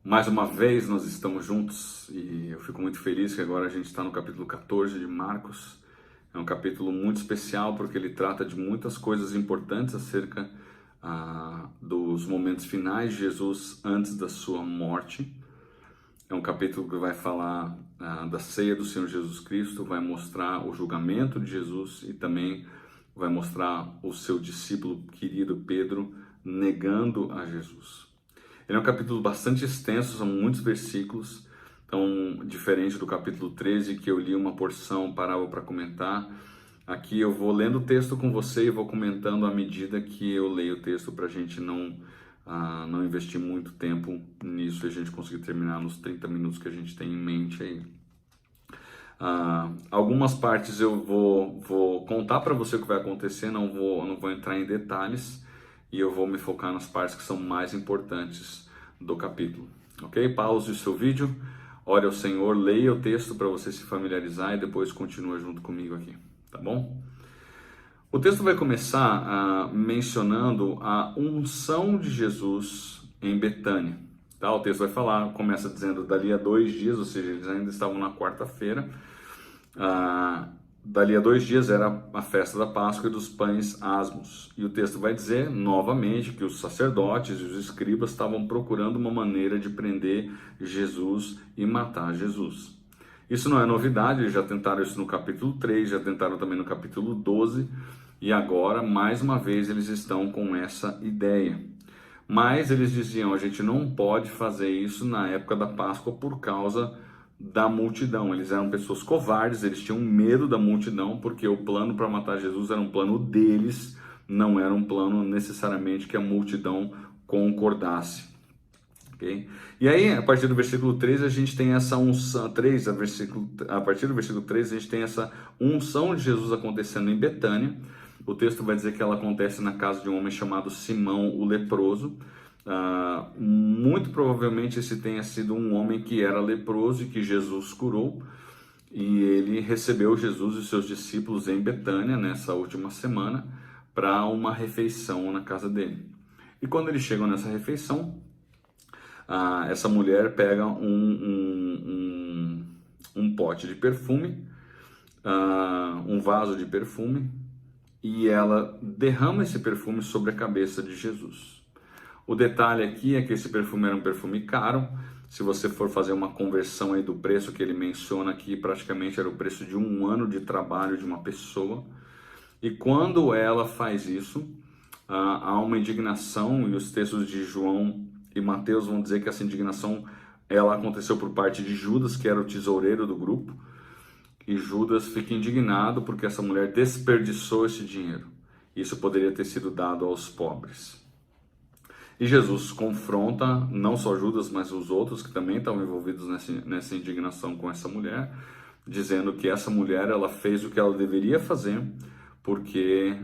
Mais uma vez nós estamos juntos e eu fico muito feliz que agora a gente está no capítulo 14 de Marcos. É um capítulo muito especial porque ele trata de muitas coisas importantes acerca dos momentos finais de Jesus antes da sua morte. É um capítulo que vai falar da ceia do Senhor Jesus Cristo, vai mostrar o julgamento de Jesus e também vai mostrar o seu discípulo querido Pedro negando a Jesus. Ele é um capítulo bastante extenso, são muitos versículos, então diferente do capítulo 13 que eu li uma porção, parava para comentar. Aqui eu vou lendo o texto com você e vou comentando à medida que eu leio o texto para a gente não investir muito tempo nisso e a gente conseguir terminar nos 30 minutos que a gente tem em mente aí. Algumas partes eu vou contar para você o que vai acontecer, não vou entrar em detalhes e eu vou me focar nas partes que são mais importantes do capítulo, ok? Pause o seu vídeo, ore ao Senhor, leia o texto para você se familiarizar e depois continua junto comigo aqui, tá bom? O texto vai começar mencionando a unção de Jesus em Betânia. Tá? O texto vai falar, começa dizendo dali a 2 dias, ou seja, eles ainda estavam na quarta-feira. Dali a 2 dias era a festa da Páscoa e dos pães asmos. E o texto vai dizer, novamente, que os sacerdotes e os escribas estavam procurando uma maneira de prender Jesus e matar Jesus. Isso não é novidade, eles já tentaram isso no capítulo 3, já tentaram também no capítulo 12, e agora, mais uma vez, eles estão com essa ideia. Mas eles diziam, a gente não pode fazer isso na época da Páscoa por causa da multidão. Eles eram pessoas covardes, eles tinham medo da multidão, porque o plano para matar Jesus era um plano deles, não era um plano necessariamente que a multidão concordasse. Okay? E aí, a partir do versículo 3, a gente tem essa unção, a partir do versículo 3, a gente tem essa unção de Jesus acontecendo em Betânia. O texto vai dizer que ela acontece na casa de um homem chamado Simão, o leproso. Muito provavelmente esse tenha sido um homem que era leproso e que Jesus curou, e ele recebeu Jesus e seus discípulos em Betânia nessa última semana para uma refeição na casa dele. E quando eles chegam nessa refeição, essa mulher pega um pote de perfume, um vaso de perfume, e ela derrama esse perfume sobre a cabeça de Jesus. O detalhe aqui é que esse perfume era um perfume caro. Se você for fazer uma conversão aí do preço que ele menciona aqui, praticamente era o preço de 1 ano de trabalho de uma pessoa. E quando ela faz isso, há uma indignação, e os textos de João e Mateus vão dizer que essa indignação ela aconteceu por parte de Judas, que era o tesoureiro do grupo. E Judas fica indignado porque essa mulher desperdiçou esse dinheiro. Isso poderia ter sido dado aos pobres. E Jesus confronta não só Judas, mas os outros que também estavam envolvidos nessa indignação com essa mulher, dizendo que essa mulher ela fez o que ela deveria fazer, porque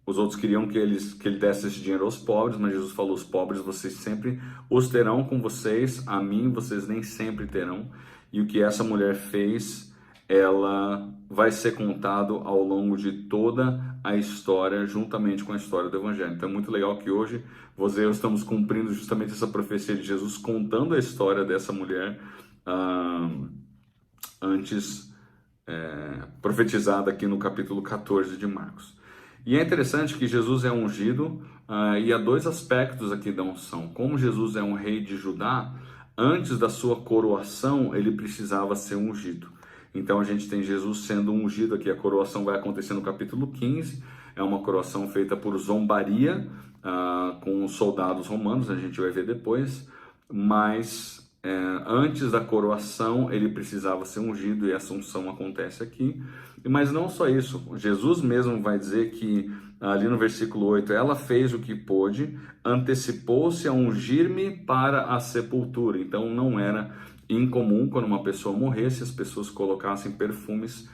os outros queriam que ele desse esse dinheiro aos pobres, mas Jesus falou, os pobres vocês sempre os terão com vocês, a mim vocês nem sempre terão. E o que essa mulher fez, ela vai ser contado ao longo de toda a história, juntamente com a história do Evangelho. Então é muito legal que hoje você e eu estamos cumprindo justamente essa profecia de Jesus, contando a história dessa mulher antes profetizada aqui no capítulo 14 de Marcos. E é interessante que Jesus é ungido e há 2 aspectos aqui da unção. Como Jesus é um rei de Judá, antes da sua coroação, ele precisava ser ungido. Então a gente tem Jesus sendo ungido aqui. A coroação vai acontecer no capítulo 15. É uma coroação feita por zombaria com os soldados romanos, a gente vai ver depois. Mas antes da coroação, ele precisava ser ungido e essa unção acontece aqui. Mas não só isso, Jesus mesmo vai dizer que ali no versículo 8, ela fez o que pôde, antecipou-se a ungir-me para a sepultura. Então não era incomum quando uma pessoa morresse, as pessoas colocassem perfumes,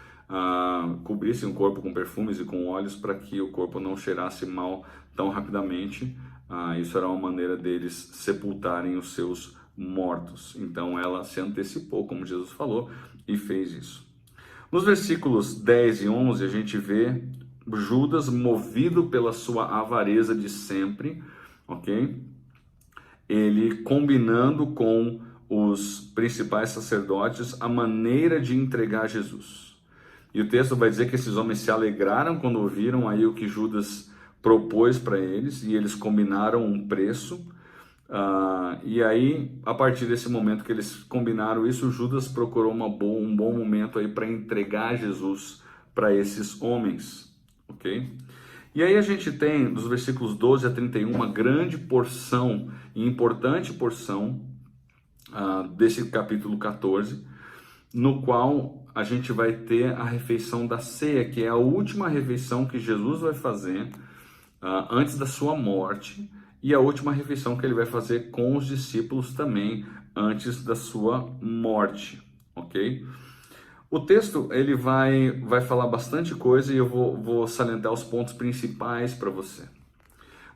cobrissem o corpo com perfumes e com óleos para que o corpo não cheirasse mal tão rapidamente. Isso era uma maneira deles sepultarem os seus mortos. Então ela se antecipou, como Jesus falou, e fez isso. Nos versículos 10 e 11 a gente vê Judas movido pela sua avareza de sempre, ok? ele combinando com os principais sacerdotes a maneira de entregar Jesus. E o texto vai dizer que esses homens se alegraram quando ouviram aí o que Judas propôs para eles, e eles combinaram um preço. E aí, a partir desse momento que eles combinaram isso, Judas procurou um bom momento aí para entregar Jesus para esses homens, ok? E aí a gente tem, dos versículos 12 a 31, uma grande porção, e importante porção, desse capítulo 14, no qual a gente vai ter a refeição da ceia, que é a última refeição que Jesus vai fazer antes da sua morte, e a última refeição que ele vai fazer com os discípulos também antes da sua morte, ok? O texto ele vai falar bastante coisa, e eu vou salientar os pontos principais para você.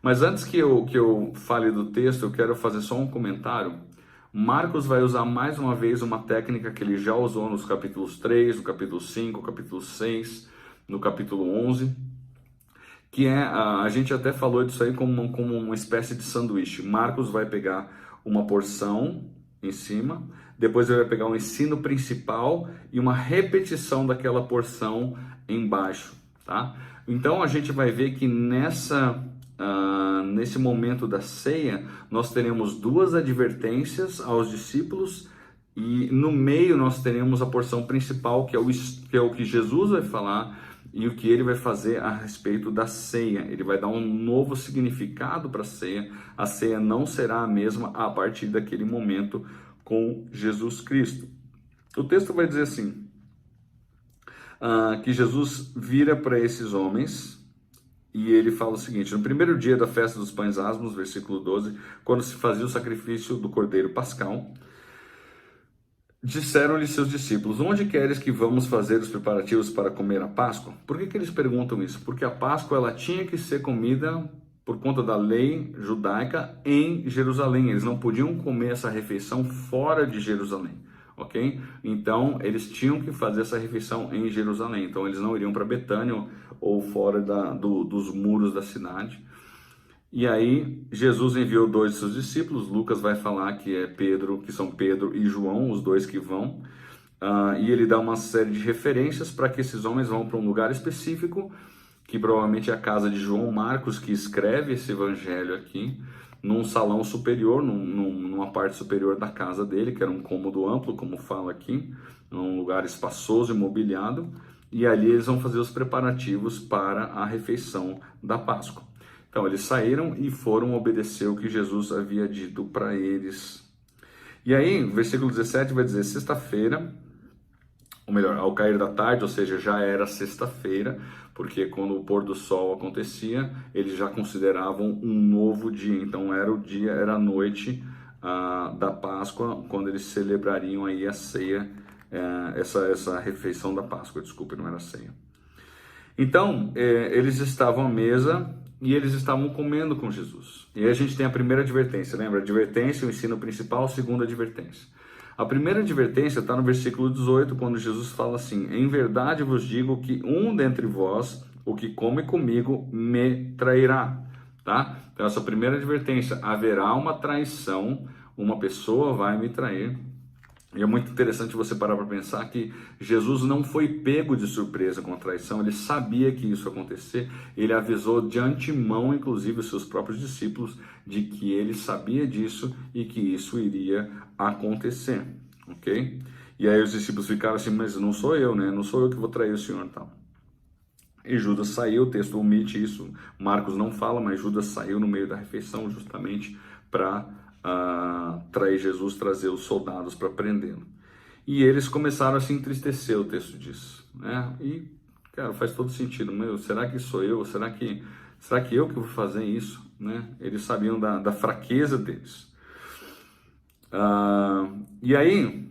Mas antes que eu fale do texto, eu quero fazer só um comentário. Marcos vai usar mais uma vez uma técnica que ele já usou nos capítulos 3, no capítulo 5, no capítulo 6, no capítulo 11, que é, a gente até falou disso aí como uma espécie de sanduíche. Marcos vai pegar uma porção em cima, depois ele vai pegar um ensino principal e uma repetição daquela porção embaixo, tá? Então a gente vai ver que nesse momento da ceia, nós teremos duas advertências aos discípulos, e no meio nós teremos a porção principal, que é o que Jesus vai falar e o que ele vai fazer a respeito da ceia. Ele vai dar um novo significado para a ceia. A ceia não será a mesma a partir daquele momento com Jesus Cristo. O texto vai dizer assim, que Jesus vira para esses homens e ele fala o seguinte: no primeiro dia da festa dos pães asmos, versículo 12, quando se fazia o sacrifício do cordeiro pascal, disseram-lhe seus discípulos: onde queres que vamos fazer os preparativos para comer a Páscoa? Por que eles perguntam isso? Porque a Páscoa ela tinha que ser comida por conta da lei judaica em Jerusalém. Eles não podiam comer essa refeição fora de Jerusalém, ok? Então eles tinham que fazer essa refeição em Jerusalém. Então eles não iriam para Betânia ou fora dos muros da cidade. E aí Jesus enviou 2 de seus discípulos. Lucas vai falar que são Pedro e João, os 2 que vão. E ele dá uma série de referências para que esses homens vão para um lugar específico, que provavelmente é a casa de João Marcos, que escreve esse evangelho aqui, num salão superior, numa parte superior da casa dele, que era um cômodo amplo, como fala aqui, num lugar espaçoso e mobiliado. E ali eles vão fazer os preparativos para a refeição da Páscoa. Então, eles saíram e foram obedecer o que Jesus havia dito para eles. E aí, versículo 17 vai dizer: sexta-feira, ou melhor, ao cair da tarde, ou seja, já era sexta-feira, porque quando o pôr do sol acontecia, eles já consideravam um novo dia. Então, era a noite da Páscoa, quando eles celebrariam aí a ceia, essa refeição da Páscoa, desculpe, não era ceia. Então, eles estavam à mesa e eles estavam comendo com Jesus. E aí a gente tem a primeira advertência, lembra? Advertência, o ensino principal, segunda advertência. A primeira advertência está no versículo 18, quando Jesus fala assim: em verdade vos digo que um dentre vós, o que come comigo, me trairá. Tá? Então essa primeira advertência: haverá uma traição, uma pessoa vai me trair. E é muito interessante você parar para pensar que Jesus não foi pego de surpresa com a traição. Ele sabia que isso ia acontecer. Ele avisou de antemão, inclusive, os seus próprios discípulos, de que ele sabia disso e que isso iria acontecer, ok? E aí os discípulos ficaram assim: mas não sou eu, né? Não sou eu que vou trair o Senhor, tal. E Judas saiu, o texto omite isso. Marcos não fala, mas Judas saiu no meio da refeição justamente para trair Jesus, trazer os soldados para prendê-lo. E eles começaram a se entristecer, o texto diz, né? E, cara, faz todo sentido. Meu, será que sou eu? Será que eu que vou fazer isso? Né? Eles sabiam da fraqueza deles. E aí,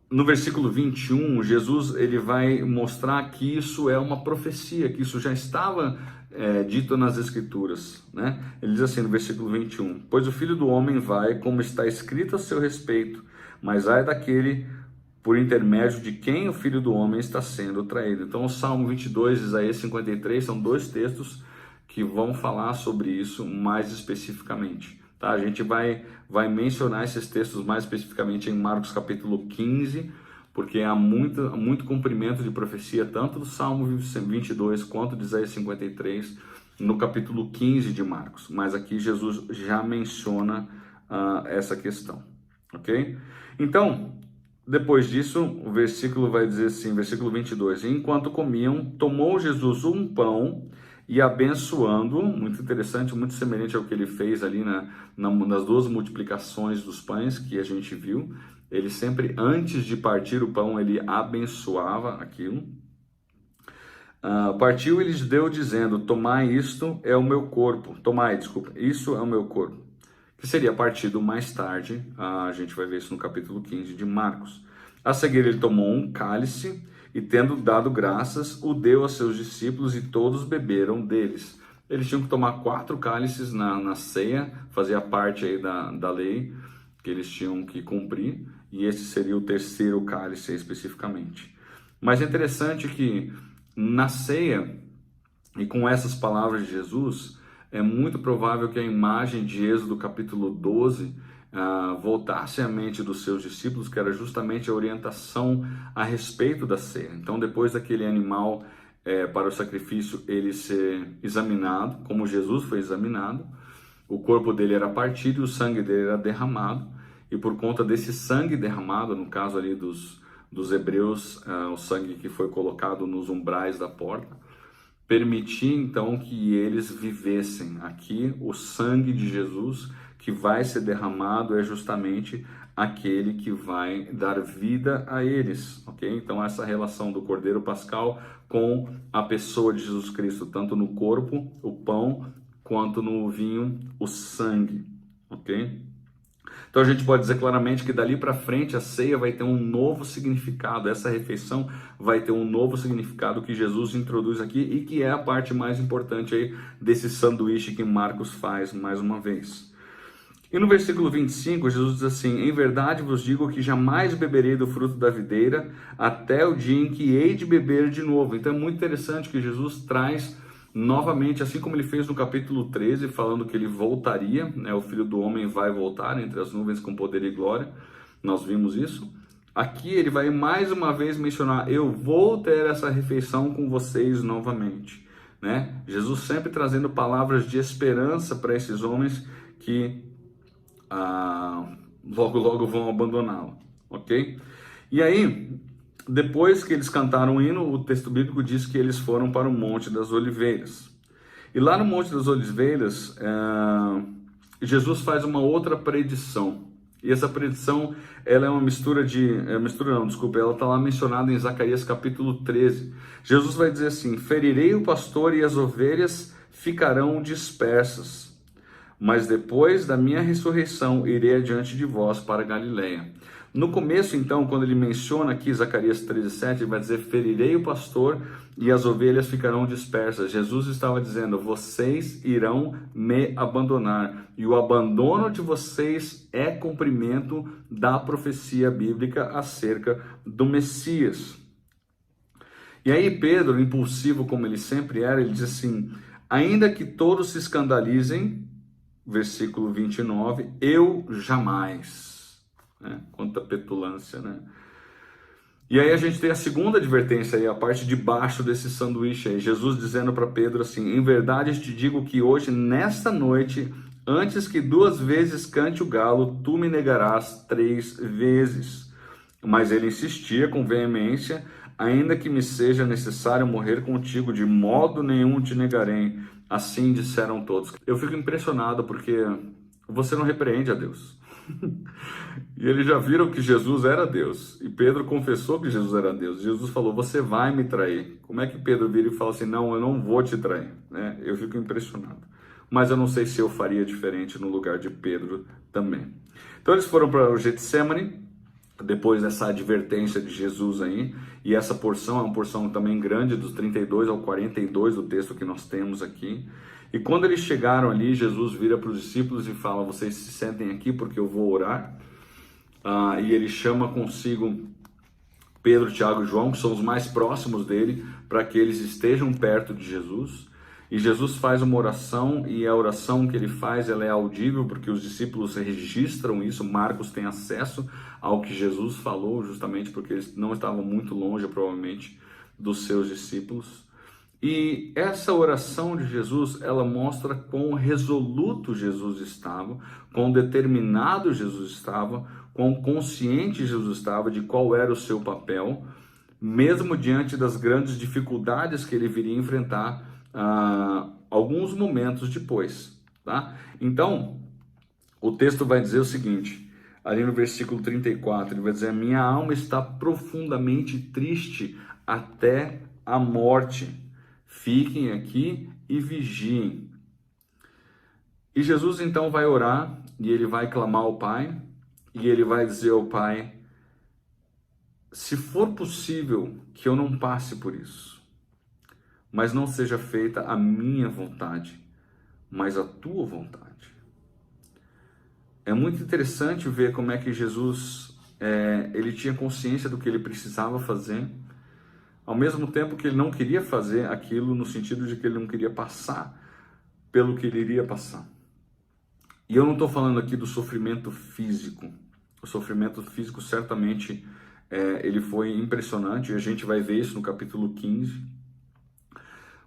no versículo 21, Jesus ele vai mostrar que isso é uma profecia, que isso já estava dito nas Escrituras, né? Ele diz assim no versículo 21, pois o Filho do Homem vai, como está escrito a seu respeito, mas ai daquele por intermédio de quem o Filho do Homem está sendo traído. Então o Salmo 22 e Isaías 53 são 2 textos que vão falar sobre isso mais especificamente. Tá? A gente vai mencionar esses textos mais especificamente em Marcos capítulo 15, porque há muito cumprimento de profecia, tanto do Salmo 22 quanto de Isaías 53, no capítulo 15 de Marcos. Mas aqui Jesus já menciona essa questão, ok? Então, depois disso, o versículo vai dizer assim, versículo 22, enquanto comiam, tomou Jesus um pão e abençoando, muito interessante, muito semelhante ao que ele fez ali nas duas multiplicações dos pães que a gente viu. Ele sempre, antes de partir o pão, ele abençoava aquilo. Partiu e lhes deu dizendo, tomai, isto é o meu corpo. Tomai, desculpa, isso é o meu corpo. Que seria partido mais tarde, a gente vai ver isso no capítulo 15 de Marcos. A seguir ele tomou um cálice e, tendo dado graças, o deu a seus discípulos e todos beberam deles. Eles tinham que tomar 4 cálices na ceia, fazia parte aí da lei que eles tinham que cumprir, e esse seria o terceiro cálice especificamente. Mas é interessante que na ceia, e com essas palavras de Jesus, é muito provável que a imagem de Êxodo capítulo 12 voltasse à mente dos seus discípulos, que era justamente a orientação a respeito da ceia. Então, depois daquele animal para o sacrifício ele ser examinado, como Jesus foi examinado, o corpo dele era partido e o sangue dele era derramado, e por conta desse sangue derramado, no caso ali dos hebreus, o sangue que foi colocado nos umbrais da porta, permitir então que eles vivessem. Aqui o sangue de Jesus que vai ser derramado é justamente aquele que vai dar vida a eles, ok? Então essa relação do Cordeiro Pascal com a pessoa de Jesus Cristo, tanto no corpo, o pão, quanto no vinho, o sangue, ok? Então a gente pode dizer claramente que dali para frente a ceia vai ter um novo significado, essa refeição vai ter um novo significado que Jesus introduz aqui e que é a parte mais importante aí desse sanduíche que Marcos faz mais uma vez. E no versículo 25, Jesus diz assim, em verdade vos digo que jamais beberei do fruto da videira até o dia em que hei de beber de novo. Então é muito interessante que Jesus traz novamente, assim como ele fez no capítulo 13, falando que ele voltaria, né? O Filho do Homem vai voltar entre as nuvens com poder e glória, nós vimos isso. Aqui ele vai mais uma vez mencionar, eu vou ter essa refeição com vocês novamente, né? Jesus sempre trazendo palavras de esperança para esses homens que logo vão abandoná-lo, ok? E aí, depois que eles cantaram o hino, o texto bíblico diz que eles foram para o Monte das Oliveiras. E lá no Monte das Oliveiras, Jesus faz uma outra predição. E essa predição, ela é uma mistura ela está lá mencionada em Zacarias capítulo 13. Jesus vai dizer assim, ferirei o pastor e as ovelhas ficarão dispersas. Mas depois da minha ressurreição, irei adiante de vós para Galiléia. No começo, então, quando ele menciona aqui Zacarias 13:7, ele vai dizer, ferirei o pastor e as ovelhas ficarão dispersas. Jesus estava dizendo, vocês irão me abandonar. E o abandono de vocês é cumprimento da profecia bíblica acerca do Messias. E aí Pedro, impulsivo como ele sempre era, ele diz assim, ainda que todos se escandalizem, versículo 29, eu jamais, né? Quanta petulância, né? E aí a gente tem a segunda advertência aí, a parte de baixo desse sanduíche aí, Jesus dizendo para Pedro assim, em verdade te digo que hoje, nesta noite, antes que 2 vezes cante o galo, tu me negarás 3 vezes. Mas ele insistia com veemência, ainda que me seja necessário morrer contigo, de modo nenhum te negarei. Assim disseram todos. Eu fico impressionado porque você não repreende a Deus. E eles já viram que Jesus era Deus. E Pedro confessou que Jesus era Deus. Jesus falou, você vai me trair. Como é que Pedro vira e fala assim, não, eu não vou te trair, né? Eu fico impressionado. Mas eu não sei se eu faria diferente no lugar de Pedro também. Então eles foram para o Getsemane, depois dessa advertência de Jesus aí, e essa porção é uma porção também grande, dos 32 ao 42 do texto que nós temos aqui. E quando eles chegaram ali, Jesus vira para os discípulos e fala, vocês se sentem aqui porque eu vou orar. E ele chama consigo Pedro, Tiago e João, que são os mais próximos dele, para que eles estejam perto de Jesus. E Jesus faz uma oração, e a oração que ele faz, ela é audível, porque os discípulos registram isso. Marcos tem acesso ao que Jesus falou, justamente porque eles não estavam muito longe, provavelmente, dos seus discípulos. E essa oração de Jesus, ela mostra quão resoluto Jesus estava, quão determinado Jesus estava, quão consciente Jesus estava de qual era o seu papel, mesmo diante das grandes dificuldades que ele viria enfrentar alguns momentos depois, tá? Então, o texto vai dizer o seguinte, ali no versículo 34, ele vai dizer: a minha alma está profundamente triste até a morte. Fiquem aqui e vigiem. E Jesus então vai orar, e ele vai clamar ao Pai, e ele vai dizer ao Pai: se for possível que eu não passe por isso, mas não seja feita a minha vontade, mas a tua vontade. É muito interessante ver como é que Jesus, ele tinha consciência do que ele precisava fazer, ao mesmo tempo que ele não queria fazer aquilo no sentido de que ele não queria passar pelo que ele iria passar. E eu não estou falando aqui do sofrimento físico. O sofrimento físico certamente ele foi impressionante, e a gente vai ver isso no capítulo 15.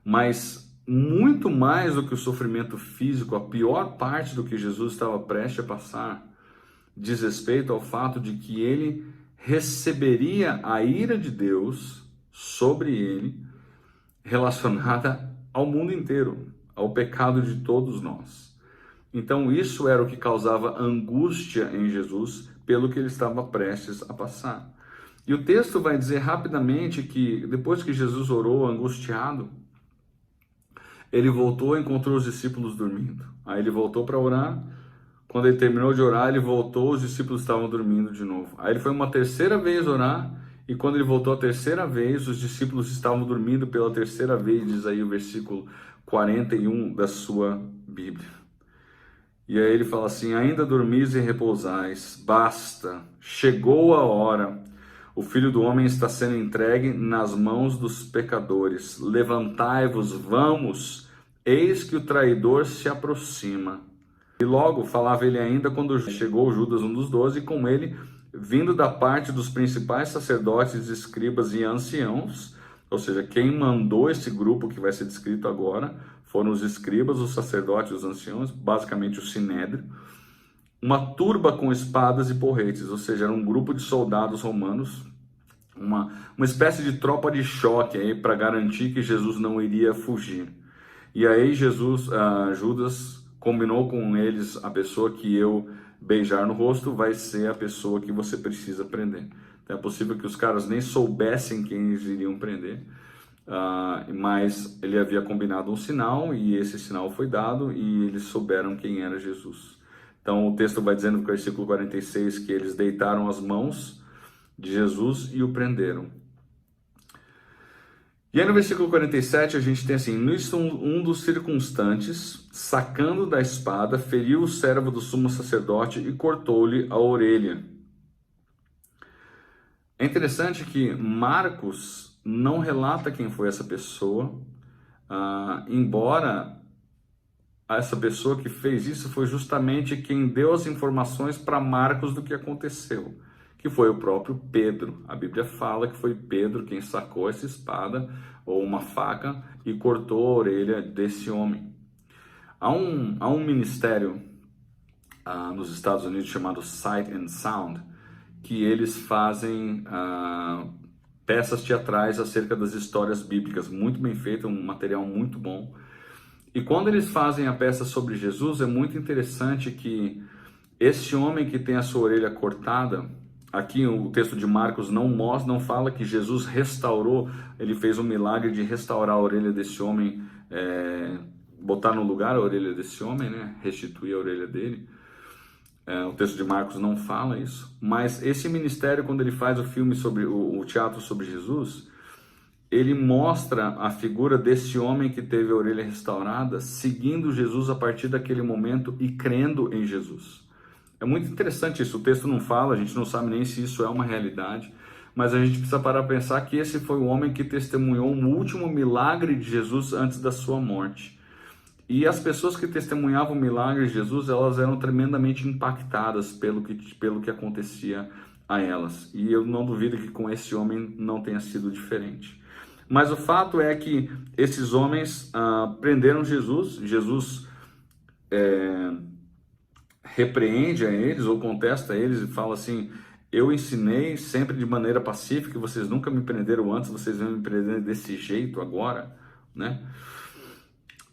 Mas muito mais do que o sofrimento físico, a pior parte do que Jesus estava prestes a passar diz respeito ao fato de que ele receberia a ira de Deus sobre ele, relacionada ao mundo inteiro, ao pecado de todos nós. Então isso era o que causava angústia em Jesus, pelo que ele estava prestes a passar. E o texto vai dizer rapidamente que depois que Jesus orou angustiado, ele voltou e encontrou os discípulos dormindo. Aí ele voltou para orar. Quando ele terminou de orar, ele voltou, os discípulos estavam dormindo de novo. Aí ele foi uma terceira vez orar, e quando ele voltou a terceira vez, os discípulos estavam dormindo pela terceira vez, diz aí o versículo 41 da sua Bíblia. E aí ele fala assim: ainda dormis e repousais, basta, chegou a hora. O Filho do Homem está sendo entregue nas mãos dos pecadores. Levantai-vos, vamos, eis que o traidor se aproxima. E logo falava ele ainda quando chegou Judas, um dos 12, e com ele, vindo da parte dos principais sacerdotes, escribas e anciãos, ou seja, quem mandou esse grupo que vai ser descrito agora, foram os escribas, os sacerdotes e os anciãos, basicamente o Sinédrio, uma turba com espadas e porretes, ou seja, era um grupo de soldados romanos, uma espécie de tropa de choque aí para garantir que Jesus não iria fugir. E aí Judas combinou com eles: a pessoa que eu beijar no rosto vai ser a pessoa que você precisa prender. Então é possível que os caras nem soubessem quem eles iriam prender, mas ele havia combinado um sinal, e esse sinal foi dado, e eles souberam quem era Jesus. Então o texto vai dizendo no versículo 46 que eles deitaram as mãos de Jesus e o prenderam. E aí no versículo 47 a gente tem assim: nisso um dos circunstantes, sacando da espada, feriu o servo do sumo sacerdote e cortou-lhe a orelha. É interessante que Marcos não relata quem foi essa pessoa, embora essa pessoa que fez isso foi justamente quem deu as informações para Marcos do que aconteceu, que foi o próprio Pedro. A Bíblia fala que foi Pedro quem sacou essa espada ou uma faca e cortou a orelha desse homem. Há um ministério nos Estados Unidos chamado Sight and Sound, que eles fazem peças teatrais acerca das histórias bíblicas, muito bem feito, um material muito bom. E quando eles fazem a peça sobre Jesus, é muito interessante que esse homem que tem a sua orelha cortada, aqui o texto de Marcos não fala que Jesus restaurou, ele fez um milagre de restaurar a orelha desse homem, botar no lugar a orelha desse homem, né? Restituir a orelha dele. O texto de Marcos não fala isso, mas esse ministério, quando ele faz o filme sobre o teatro sobre Jesus, ele mostra a figura desse homem que teve a orelha restaurada, seguindo Jesus a partir daquele momento e crendo em Jesus. É muito interessante isso, o texto não fala, a gente não sabe nem se isso é uma realidade, mas a gente precisa parar para pensar que esse foi o homem que testemunhou o último milagre de Jesus antes da sua morte. E as pessoas que testemunhavam o milagre de Jesus, elas eram tremendamente impactadas pelo que acontecia a elas. E eu não duvido que com esse homem não tenha sido diferente. Mas o fato é que esses homens prenderam Jesus. Jesus repreende a eles ou contesta a eles e fala assim: eu ensinei sempre de maneira pacífica, vocês nunca me prenderam antes, vocês vão me prender desse jeito agora, né?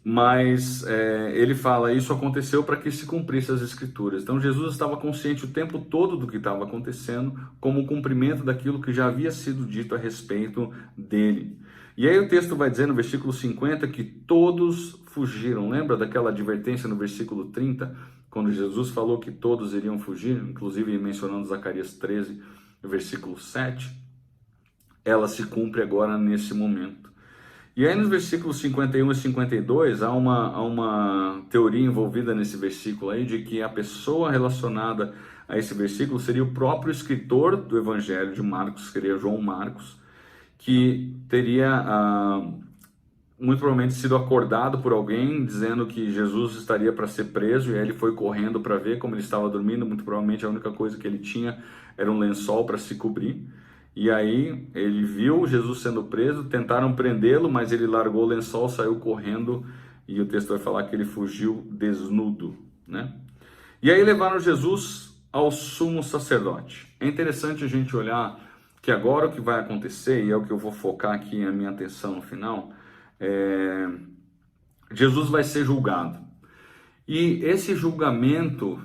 Mas ele fala, isso aconteceu para que se cumprisse as escrituras. Então Jesus estava consciente o tempo todo do que estava acontecendo, como cumprimento daquilo que já havia sido dito a respeito dele. E aí o texto vai dizer no versículo 50 que todos fugiram. Lembra daquela advertência no versículo 30, quando Jesus falou que todos iriam fugir, inclusive mencionando Zacarias 13, versículo 7? Ela se cumpre agora nesse momento. E aí nos versículos 51 e 52, há uma teoria envolvida nesse versículo aí, de que a pessoa relacionada a esse versículo seria o próprio escritor do Evangelho de Marcos, que seria João Marcos, que teria muito provavelmente sido acordado por alguém dizendo que Jesus estaria para ser preso, e aí ele foi correndo para ver como ele estava dormindo. Muito provavelmente a única coisa que ele tinha era um lençol para se cobrir. E aí ele viu Jesus sendo preso, tentaram prendê-lo, mas ele largou o lençol, saiu correndo, e o texto vai falar que ele fugiu desnudo, né? E aí levaram Jesus ao sumo sacerdote. É interessante a gente olhar que agora o que vai acontecer, e é o que eu vou focar aqui a minha atenção no final, Jesus vai ser julgado. E esse julgamento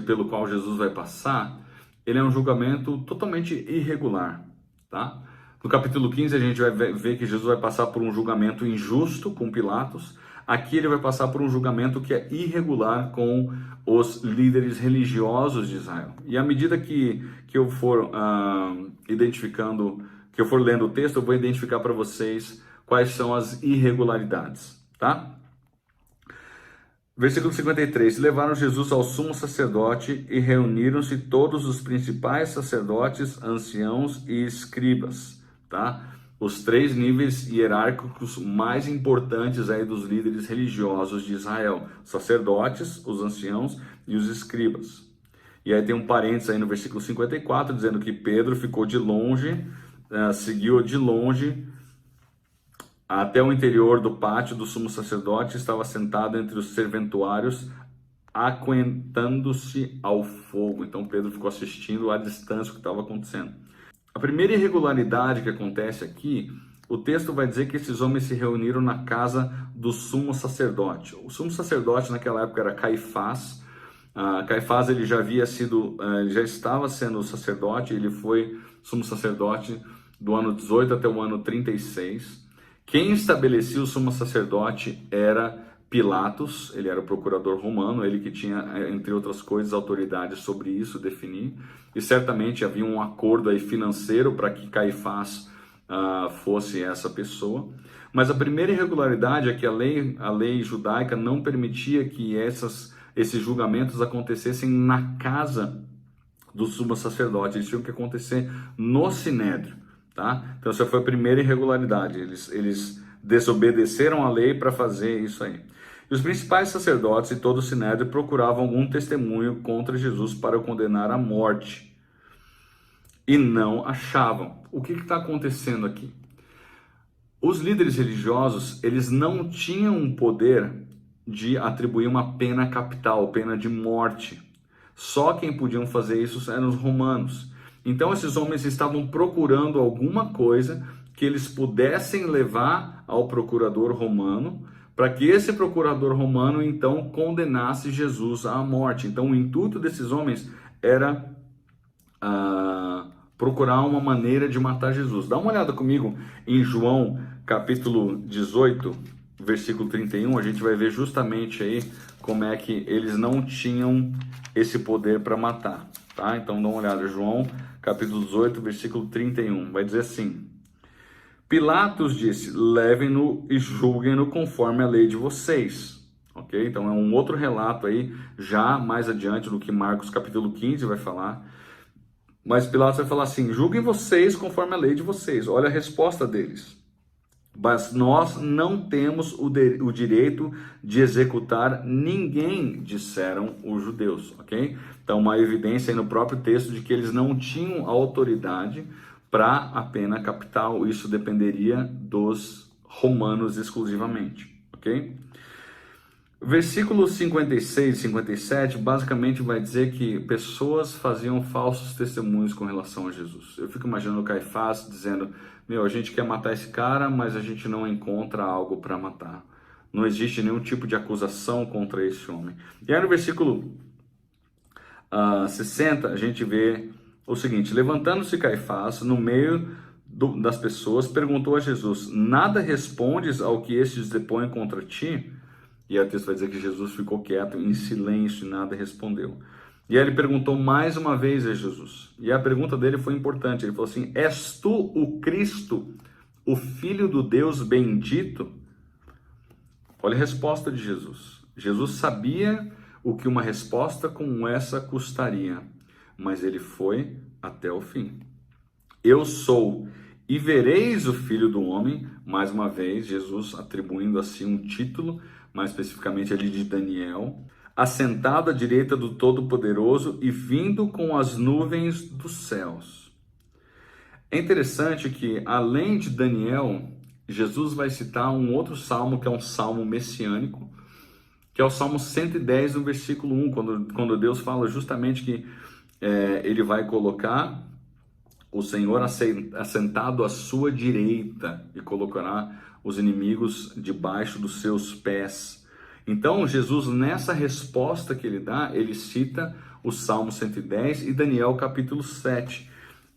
pelo qual Jesus vai passar, ele é um julgamento totalmente irregular, tá? No capítulo 15 a gente vai ver que Jesus vai passar por um julgamento injusto com Pilatos. Aqui ele vai passar por um julgamento que é irregular com os líderes religiosos de Israel. E à medida que eu for que eu for lendo o texto, eu vou identificar para vocês quais são as irregularidades, tá? Versículo 53, levaram Jesus ao sumo sacerdote e reuniram-se todos os principais sacerdotes, anciãos e escribas, tá? Os três níveis hierárquicos mais importantes aí dos líderes religiosos de Israel: sacerdotes, os anciãos e os escribas. E aí tem um parênteses aí no versículo 54, dizendo que Pedro ficou de longe, seguiu de longe até o interior do pátio do sumo sacerdote, estava sentado entre os serventuários, aquentando-se ao fogo. Então Pedro ficou assistindo à distância o que estava acontecendo. A primeira irregularidade que acontece aqui, o texto vai dizer que esses homens se reuniram na casa do sumo sacerdote. O sumo sacerdote naquela época era Caifás. Caifás ele já estava sendo sacerdote, ele foi sumo sacerdote do ano 18 até o ano 36. Quem estabelecia o sumo sacerdote era Pilatos, ele era o procurador romano, ele que tinha, entre outras coisas, autoridade sobre isso, definir, e certamente havia um acordo aí financeiro para que Caifás fosse essa pessoa. Mas a primeira irregularidade é que a lei judaica não permitia que esses julgamentos acontecessem na casa do sumo sacerdote, eles tinham que acontecer no sinédrio. Tá? Então essa foi a primeira irregularidade, eles desobedeceram a lei para fazer isso aí. E os principais sacerdotes e todo o sinédrio procuravam algum testemunho contra Jesus para o condenar à morte, e não achavam. O que está acontecendo aqui? Os líderes religiosos, eles não tinham o poder de atribuir uma pena capital, pena de morte. Só quem podiam fazer isso eram os romanos. Então esses homens estavam procurando alguma coisa que eles pudessem levar ao procurador romano, para que esse procurador romano então condenasse Jesus à morte. Então o intuito desses homens era procurar uma maneira de matar Jesus. Dá uma olhada comigo em João capítulo 18, versículo 31, a gente vai ver justamente aí como é que eles não tinham esse poder para matar, tá? Então dá uma olhada, João capítulo 18, versículo 31, vai dizer assim: Pilatos disse, levem-no e julguem-no conforme a lei de vocês. Ok? Então é um outro relato aí, já mais adiante do que Marcos capítulo 15 vai falar. Mas Pilatos vai falar assim: julguem vocês conforme a lei de vocês. Olha a resposta deles. Mas nós não temos o direito de executar ninguém, disseram os judeus, ok? Então, uma evidência aí no próprio texto de que eles não tinham autoridade para a pena capital. Isso dependeria dos romanos exclusivamente, ok? Versículos 56 e 57 basicamente vai dizer que pessoas faziam falsos testemunhos com relação a Jesus. Eu fico imaginando o Caifás dizendo: a gente quer matar esse cara, mas a gente não encontra algo para matar. Não existe nenhum tipo de acusação contra esse homem. E aí no versículo 60 a gente vê o seguinte: levantando-se Caifás no meio das pessoas, perguntou a Jesus: nada respondes ao que estes depõem contra ti? E aí o texto vai dizer que Jesus ficou quieto, em silêncio, e nada respondeu. E aí ele perguntou mais uma vez a Jesus. E a pergunta dele foi importante. Ele falou assim: és tu o Cristo, o Filho do Deus bendito? Olha a resposta de Jesus. Jesus sabia o que uma resposta como essa custaria, mas ele foi até o fim. Eu sou, e vereis o Filho do Homem, mais uma vez, Jesus atribuindo assim um título, mais especificamente ali de Daniel, assentado à direita do Todo-Poderoso e vindo com as nuvens dos céus. É interessante que, além de Daniel, Jesus vai citar um outro salmo, que é um salmo messiânico, que é o Salmo 110, no versículo 1, quando Deus fala justamente que ele vai colocar o Senhor assentado à sua direita e colocará os inimigos debaixo dos seus pés. Então, Jesus, nessa resposta que ele dá, ele cita o Salmo 110 e Daniel capítulo 7.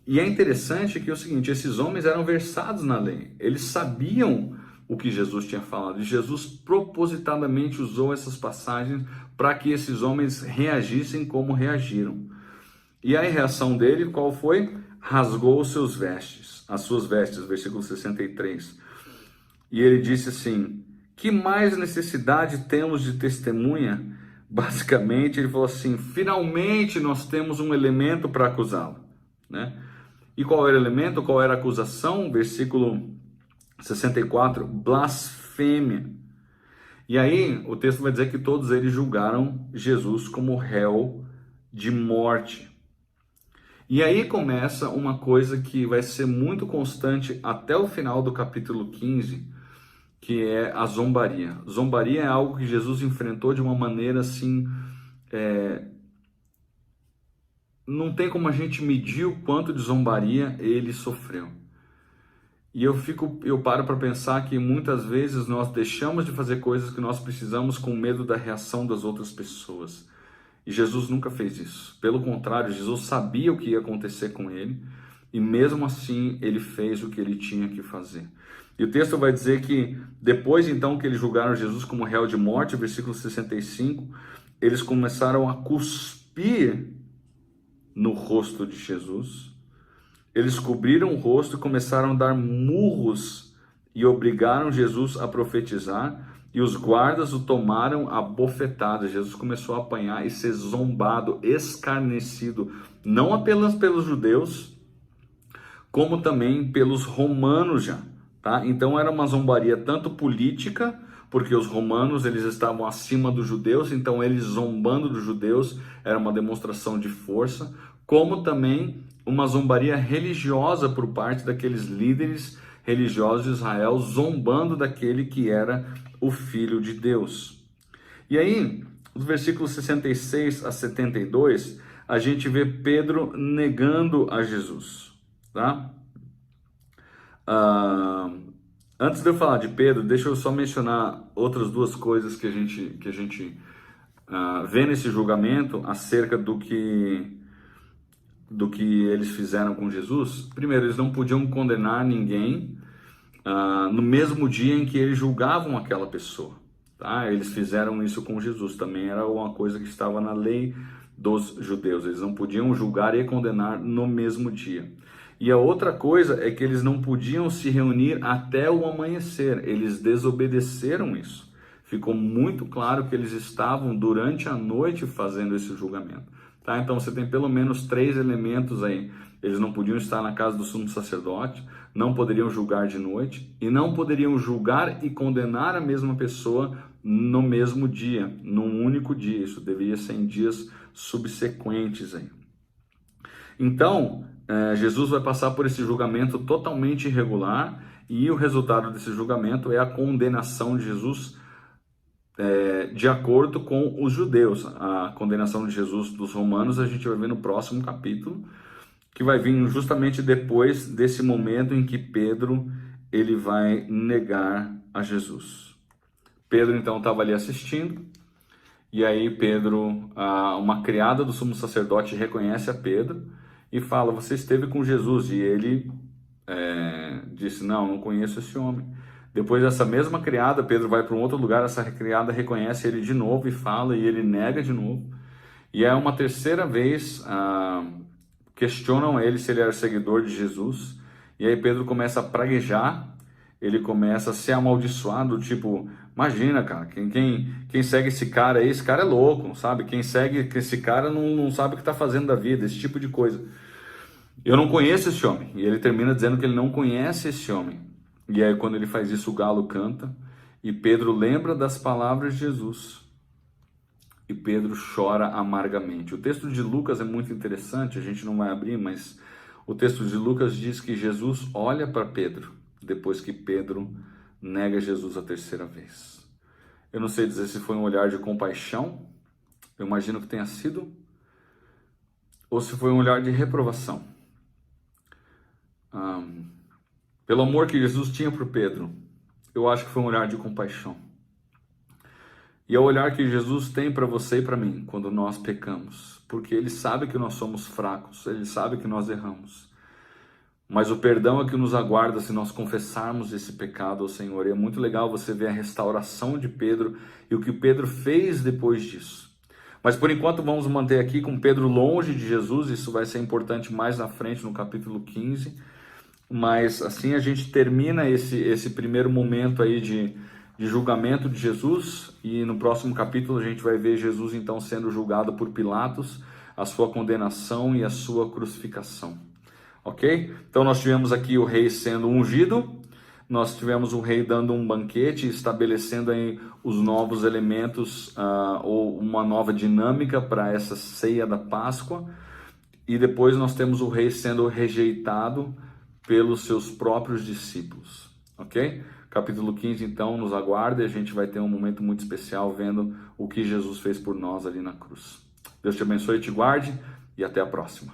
E é interessante que é o seguinte: esses homens eram versados na lei, eles sabiam o que Jesus tinha falado, e Jesus propositadamente usou essas passagens para que esses homens reagissem como reagiram. E a reação dele, qual foi? Rasgou os seus vestes, as suas vestes, versículo 63. E ele disse assim: que mais necessidade temos de testemunha? Basicamente, ele falou assim: finalmente nós temos um elemento para acusá-lo, né? E qual era o elemento? Qual era a acusação? Versículo 64, blasfêmia. E aí o texto vai dizer que todos eles julgaram Jesus como réu de morte. E aí começa uma coisa que vai ser muito constante até o final do capítulo 15, que é a zombaria. Zombaria é algo que Jesus enfrentou de uma maneira assim, não tem como a gente medir o quanto de zombaria ele sofreu. E eu paro para pensar que muitas vezes nós deixamos de fazer coisas que nós precisamos com medo da reação das outras pessoas. E Jesus nunca fez isso. Pelo contrário, Jesus sabia o que ia acontecer com ele e mesmo assim ele fez o que ele tinha que fazer. E o texto vai dizer que depois então que eles julgaram Jesus como réu de morte, versículo 65, eles começaram a cuspir no rosto de Jesus. Eles cobriram o rosto e começaram a dar murros e obrigaram Jesus a profetizar. E os guardas o tomaram a bofetada. Jesus começou a apanhar e ser zombado, escarnecido, não apenas pelos judeus, como também pelos romanos já. Tá? Então era uma zombaria tanto política, porque os romanos eles estavam acima dos judeus, então eles zombando dos judeus era uma demonstração de força, como também uma zombaria religiosa por parte daqueles líderes religiosos de Israel, zombando daquele que era o Filho de Deus. E aí, nos versículos 66 a 72, a gente vê Pedro negando a Jesus. Tá? Antes de eu falar de Pedro, deixa eu só mencionar outras duas coisas que a gente vê nesse julgamento acerca do que eles fizeram com Jesus. Primeiro, eles não podiam condenar ninguém no mesmo dia em que eles julgavam aquela pessoa. Tá? Eles fizeram isso com Jesus, também era uma coisa que estava na lei dos judeus. Eles não podiam julgar e condenar no mesmo dia. E a outra coisa é que eles não podiam se reunir até o amanhecer. Eles desobedeceram isso. Ficou muito claro que eles estavam durante a noite fazendo esse julgamento. tá? Então você tem pelo menos 3 elementos aí. Eles não podiam estar na casa do sumo sacerdote, não poderiam julgar de noite e não poderiam julgar e condenar a mesma pessoa no mesmo dia, num único dia. Isso deveria ser em dias subsequentes aí. Então, Jesus vai passar por esse julgamento totalmente irregular e o resultado desse julgamento é a condenação de Jesus de acordo com os judeus. A condenação de Jesus dos romanos a gente vai ver no próximo capítulo, que vai vir justamente depois desse momento em que Pedro ele vai negar a Jesus. Pedro então estava ali assistindo, e aí Pedro, uma criada do sumo sacerdote reconhece a Pedro e fala: você esteve com Jesus? E ele disse: não conheço esse homem. Depois dessa mesma criada, Pedro vai para um outro lugar, essa criada reconhece ele de novo e fala, e ele nega de novo. E é uma terceira vez, questionam ele se ele era seguidor de Jesus, e aí Pedro começa a praguejar, ele começa a ser amaldiçoado, tipo, imagina, cara, quem segue esse cara aí, esse cara é louco, sabe? Quem segue esse cara não sabe o que está fazendo da vida, esse tipo de coisa. Eu não conheço esse homem. E ele termina dizendo que ele não conhece esse homem. E aí quando ele faz isso, o galo canta, e Pedro lembra das palavras de Jesus. E Pedro chora amargamente. O texto de Lucas é muito interessante, a gente não vai abrir, mas o texto de Lucas diz que Jesus olha para Pedro, depois que Pedro nega Jesus a terceira vez. Eu não sei dizer se foi um olhar de compaixão, eu imagino que tenha sido, ou se foi um olhar de reprovação. Pelo amor que Jesus tinha por Pedro, eu acho que foi um olhar de compaixão. E é o olhar que Jesus tem para você e para mim quando nós pecamos, porque Ele sabe que nós somos fracos, Ele sabe que nós erramos. Mas o perdão é que nos aguarda se nós confessarmos esse pecado ao Senhor. E é muito legal você ver a restauração de Pedro e o que Pedro fez depois disso. Mas por enquanto vamos manter aqui com Pedro longe de Jesus, isso vai ser importante mais na frente no capítulo 15. Mas assim a gente termina esse primeiro momento aí de julgamento de Jesus, e no próximo capítulo a gente vai ver Jesus então sendo julgado por Pilatos, a sua condenação e a sua crucificação. Ok? Então nós tivemos aqui o rei sendo ungido, nós tivemos o rei dando um banquete, estabelecendo aí os novos elementos ou uma nova dinâmica para essa ceia da Páscoa, e depois nós temos o rei sendo rejeitado pelos seus próprios discípulos, ok? Capítulo 15, então, nos aguarda e a gente vai ter um momento muito especial vendo o que Jesus fez por nós ali na cruz. Deus te abençoe e te guarde e até a próxima.